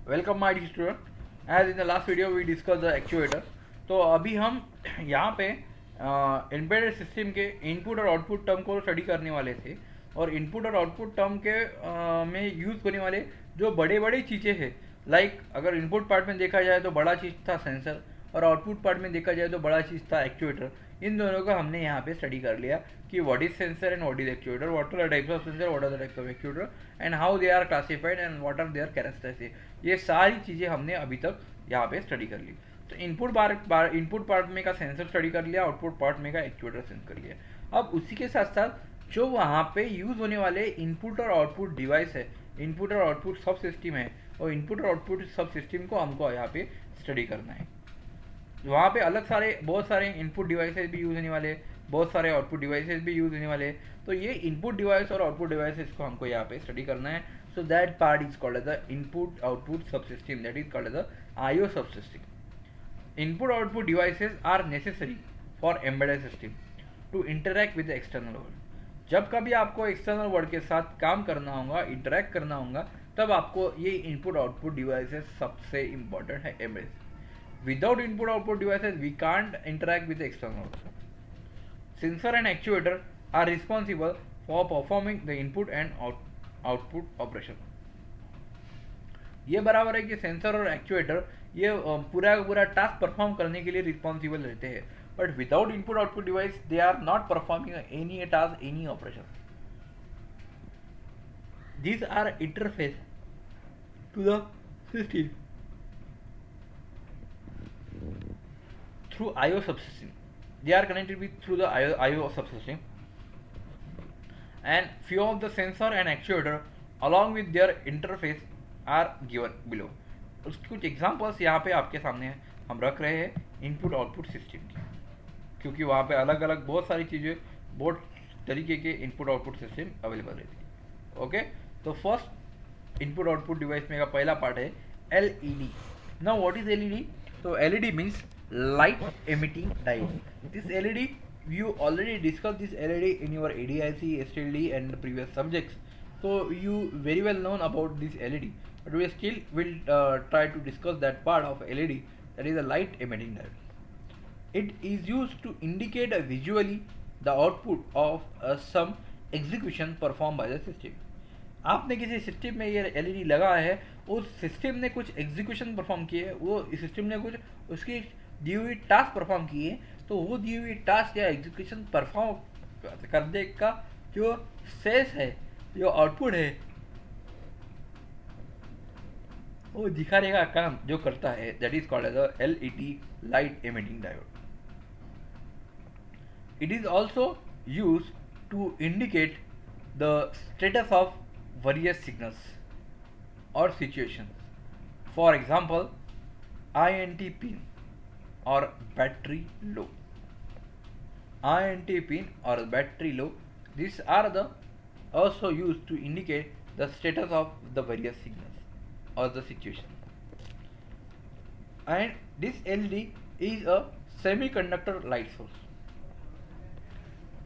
Welcome my dear student. As in the last video we discussed the actuator. तो अभी हम यहाँ पे एम्बेडेड सिस्टम के इनपुट और आउटपुट टर्म को स्टडी करने वाले थे और इनपुट और आउटपुट टर्म के में यूज़ होने वाले जो बड़े बड़े चीज़ें हैं लाइक अगर इनपुट पार्ट में देखा जाए तो बड़ा चीज़ था सेंसर और आउटपुट पार्ट में देखा जाए तो बड़ा चीज़ था एक्चुएटर। इन दोनों का हमने यहाँ पे स्टडी कर लिया कि what is sensor and what is actuator, what are the types of sensor, what are the types of actuator and how they are classified and what are their characteristics. ये सारी चीज़ें हमने अभी तक यहाँ पे स्टडी कर ली। तो इनपुट पार्ट में का सेंसर स्टडी कर लिया, आउटपुट पार्ट में का एक्चुएटर सेंस कर लिया। अब उसी के साथ साथ जो वहाँ पे यूज़ होने वाले इनपुट और आउटपुट डिवाइस है, इनपुट और आउटपुट सब सिस्टम है, और इनपुट और आउटपुट सब सिस्टम को हमको यहाँ पे स्टडी करना है। वहाँ पे बहुत सारे इनपुट डिवाइसेस भी यूज़ होने वाले, बहुत सारे आउटपुट डिवाइसेस भी यूज़ होने वाले। तो ये इनपुट डिवाइस और आउटपुट डिवाइसेस को हमको यहाँ पे स्टडी करना है। So that part is called as the input output subsystem, that is called as the IO subsystem. Input output devices are necessary for embedded system to interact with the external world. जब कभी आपको external world के साथ काम करना होगा, interact करना होगा, तब आपको ये इनपुट आउटपुट डिवाइसेस सबसे इंपॉर्टेंट है embedded. Without input output devices, we can't interact with the external world. Sensor and actuator are responsible for performing the input and output operation. ये बराबर है कि सेंसर और एक्चुएटर ये पूरा का पूरा टास्क परफॉर्म करने के लिए रिस्पॉन्सिबल रहते हैं, but without input output device they are not performing any task, any operation. These are interface to the system through IO subsystem. They are connected with through the IO subsystem, and few of the sensor and actuator along with their interface are given below. उसके कुछ examples यहाँ पे आपके सामने हम रख रहे हैं इनपुट आउटपुट सिस्टम की, क्योंकि वहाँ पे अलग अलग बहुत सारी चीज़ें, बहुत तरीके के इनपुट आउटपुट सिस्टम अवेलेबल रहती है. ओके, तो फर्स्ट इनपुट आउटपुट डिवाइस में का पहला पार्ट है LED. Now what is LED? तो LED means light emitting diode. This LED, you already discussed this LED in your ADIC, STLD and previous subjects, so you very well known about this LED, but we still will try to discuss that part of LED, that is a light emitting diode. It is used to indicate visually the output of some execution performed by the system. आपने किसी system में ये LED लगा है, उस system ने कुछ execution perform किए, वो सिस्टम ने कुछ उसकी दी हुई टास्क परफॉर्म किए, तो वो दी हुई टास्क या एग्जीक्यूशन परफॉर्म करने का जो सेंस है, जो आउटपुट है, वो दिखाने का काम जो करता है, that is called as a LED, light emitting diode. It is also used to indicate the status of various signals or situations. For example, INT pin or battery low. INT pin or battery low, these are the also used to indicate the status of the various signals or the situation. And this LED is a semiconductor light source.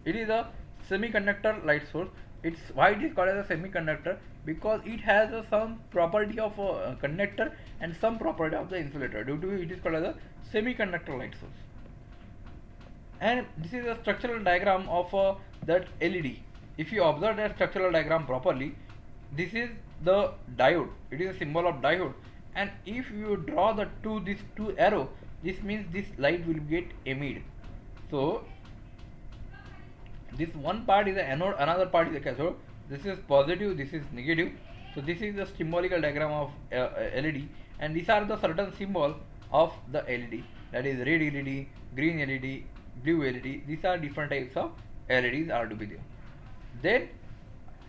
It is a semiconductor light source. It's why it is called as a semiconductor, because it has some property of a conductor and some property of the insulator. Due to it is called as a semiconductor light source. And this is a structural diagram of that LED. If you observe that structural diagram properly, this is the diode. It is a symbol of diode. And if you draw these two arrow, this means this light will get emitted. So this one part is the anode, another part is the cathode. This is positive, this is negative. So this is the symbolical diagram of LED, and these are the certain symbol of the LED, that is red LED, green LED, blue LED. These are different types of LEDs are to be there. Then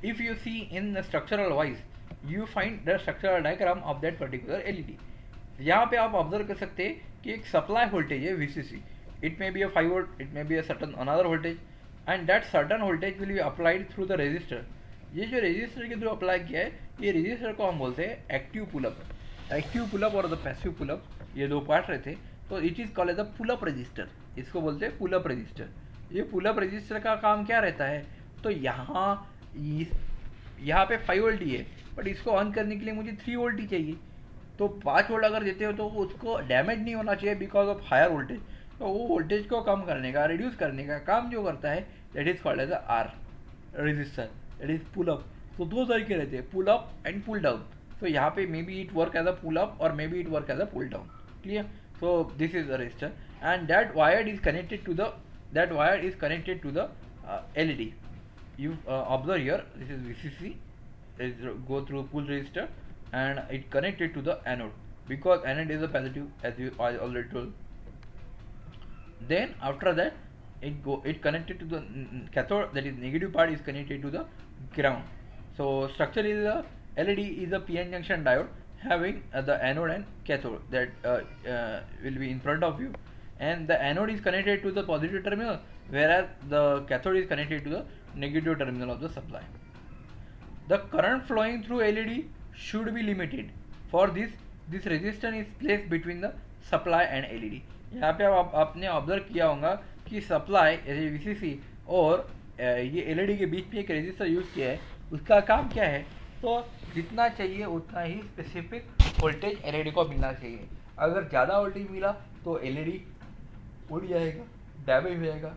if you see in the structural wise, you find the structural diagram of that particular LED. यहाँ पे आप observe कर सकते हैं कि एक supply voltage है VCC. It may be a 5 volt, it may be a certain another voltage, and that certain voltage will be applied through the resistor. ये जो रेजिस्टर के थ्रू अप्लाई किया है, ये रेजिस्टर को हम बोलते हैं एक्टिव पुलअप. एक्टिव पुलअप और द पैसिव पुलअप, ये दो पार्ट रहते, तो it is called as a pull up resistor. इसको बोलते हैं पुलअप रजिस्टर. ये पुलअप रजिस्टर का काम क्या रहता है? तो यहाँ पे 5 वोल्ट ही है, बट इसको ऑन करने के लिए मुझे 3 वोल्ट ही चाहिए. तो 5 वोल्ट अगर देते हो तो उसको डैमेज नहीं होना चाहिए बिकॉज ऑफ हायर वोल्टेज। तो वो वोल्टेज को कम करने का, रिड्यूस करने का काम जो करता है, that is called as a R resistor, that is pull up. तो दो तरीके रहते हैं, pull up and pull down. तो यहाँ पे may be it work as a pull up और may be it work as a pull down. Clear? So this is a resistor, and that wire is connected to the LED. You observe here, this is VCC, is go through pull resistor, and it connected to the anode because anode is a positive, as I already told. Then after that, it connected to the cathode, that is negative part is connected to the ground. So structure is a LED is a PN junction diode having the anode and cathode that will be in front of you, and the anode is connected to the positive terminal, whereas the cathode is connected to the negative terminal of the supply. The current flowing through LED should be limited. For this resistance is placed between the supply and LED. यहाँ पे आपने observe किया होगा कि supply VCC और ये LED के बीच में एक रेजिस्टर यूज किया है। उसका काम क्या है? तो जितना चाहिए उतना ही स्पेसिफिक वोल्टेज LED को मिलना चाहिए। अगर ज़्यादा वोल्टेज मिला तो LED उड़ जाएगा, डैमेज हो जाएगा,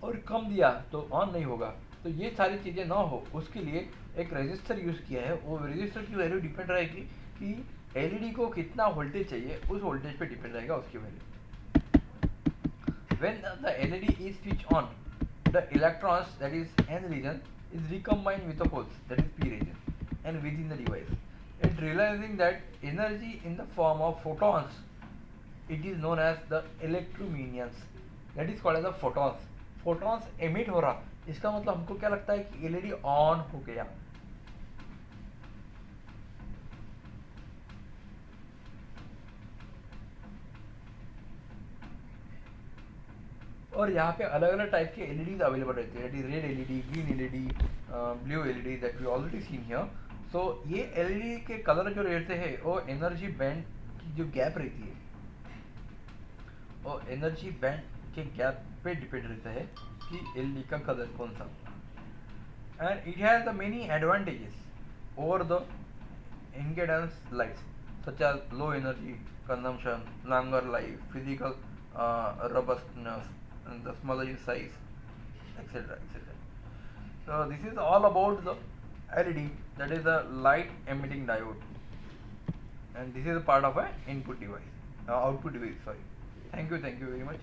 और कम दिया तो ऑन नहीं होगा। तो ये सारी चीज़ें ना हो उसके लिए एक रेजिस्टर यूज़ किया है। वो रेजिस्टर की वैल्यू डिपेंड रहेगी कि एलईडी को कितना वोल्टेज चाहिए, उस वोल्टेज पे डिपेंड रहेगा उसकी value. When the LED is switched on, the electrons, that is N region, is recombined with the holes, that is P region, and within the device. It realizing that energy in the form of photons, it is known as the electrominions, that is called as the photons. Photons emit हो रहा, इसका मतलब हमको क्या लगता है कि LED on हो गया। और यहाँ पे अलग अलग टाइप के एलईडीज अवेलेबल रहते हैं, red LED, green LED, blue LED, that we already seen here. So ये एलईडी के कलर जो रहते हैं वो एनर्जी बैंड की जो गैप रहती है, और एनर्जी बैंड के गैप पे डिपेंड रहता है कि एलईडी का कलर कौन सा। And it has the many advantages over the incandescent lights, such as low energy consumption, longer life, physical robustness, and the smaller in size, etc., etc. So this is all about the LED, that is the light emitting diode, and this is a part of a input device, output device. Sorry. Thank you very much.